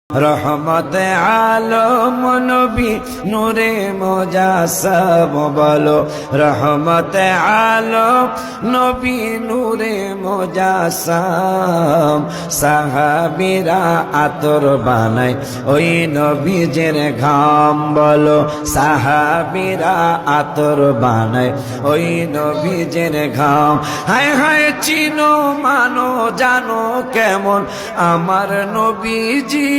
রহমতে আলম নবী নূরে মুজাসসাম বলো রহমতে আলম নবী নূরে মুজাসসাম সাহাবীরা আতর বানায় ওই নবীজের ঘাম বলো সাহাবীরা আতর বানায় ওই নবীজের ঘাম হায় হায় চিনো মানো জানো কেমন আমার নবীজি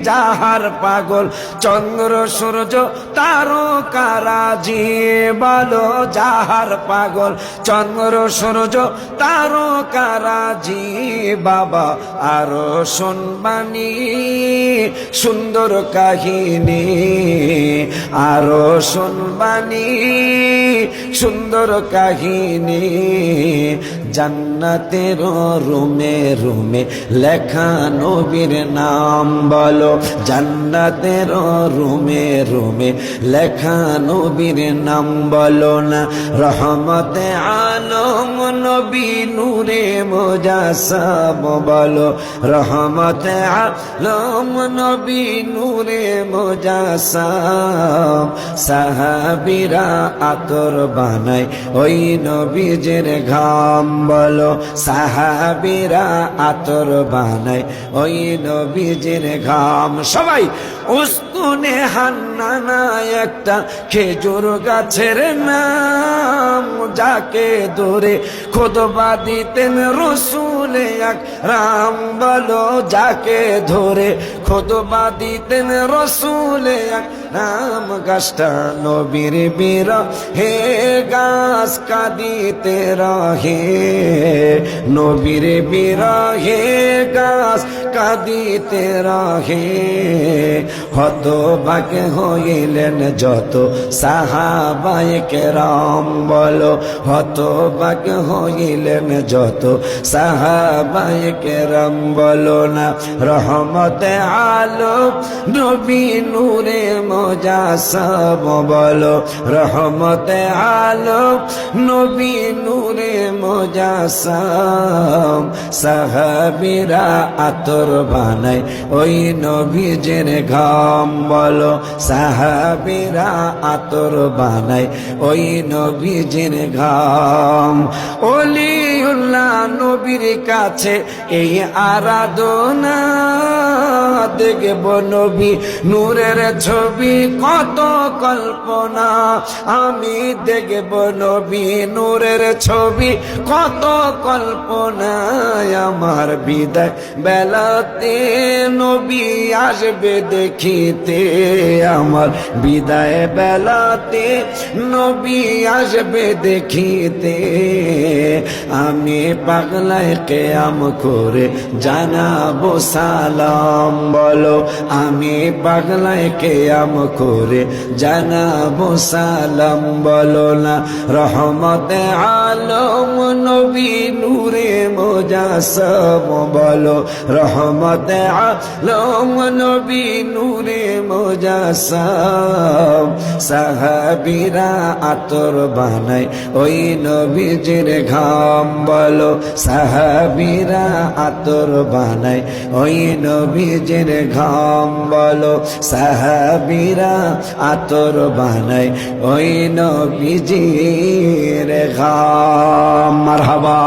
যাহার পাগল চন্দ্র সূর্য তারকারাজি বলো যাহার পাগল চন্দ্র সূর্য তারকারাজি বাবা আরো শুনবানি সুন্দর কাহিনী আরো শুনবানি সুন্দর কাহিনী জান্নাতের রুমে রুমে লেখা নবীর নাম বলো জান্নাতের রুমে রুমে লেখা নবীর নাম বলো না রহমতে আলম নবী নূরে মুজাসসাম বলো রহমতে আলম নবী নূরে মুজাসসাম সাহাবীরা আতর বানায় ওই নবীজের ঘাম বলো সাহাবীরা আতর বানায় ওই নবীজের ঘাম সবাই উস্তুনে হান্নানা একটা খেজুর গাছের নাম যাকে ধরে খুতবা দিতেন রাসূল আকরাম বলো যাকে ধরে খুতবা দিতেন রাসূল আকরাম গাছটা নবীর বিরহে গাছ কাঁদিতে রহে নবীর বিরহে গাছ কাঁদিতে রহে হতবাক হইলেন যত সাহাবায়ে কেরাম বলো হতবাক হইলেন যত সাহাবায়ে কেরাম বলো না রহমতে আলম নবী নূরে মুজাসসাম বলো রহমতে আলম নবী নূরে মুজাসসাম সাহাবীরা আতর বানায় ওই নবীজের ঘাম বলো সাহাবীরা আতর বানায় ওই নবীজের ঘাম ওলিউল্লাহ নবীর কাছে এই আরাধনা দেখব নবী নূরের ছবি কত কল্পনা আমি দেখব নবী নূরের ছবি কত কল্পনায় আমার বিদায় বেলাতে নবী আসবে দেখিতে আমার বিদায় বেলাতে নবী আসবে দেখিতে আমি পাগলায় কিয়াম করে জানাবো সালাম বলো আমি পাগলায় কিয়াম করে জানাবো সালাম বলো না রহমতে আলম নবী নূরে মুজাসসাম বলো রহমতে আলম নবী নূরে মুজাসসাম সাহাবীরা আতর বানায় ওই নবীজের ঘাম বলো সাহাবীরা আতর বানায় ওই নবীজের ঘাম বলো সাহাবীরা আতর বানায় ওই নবীজের ঘাম মারহাবা।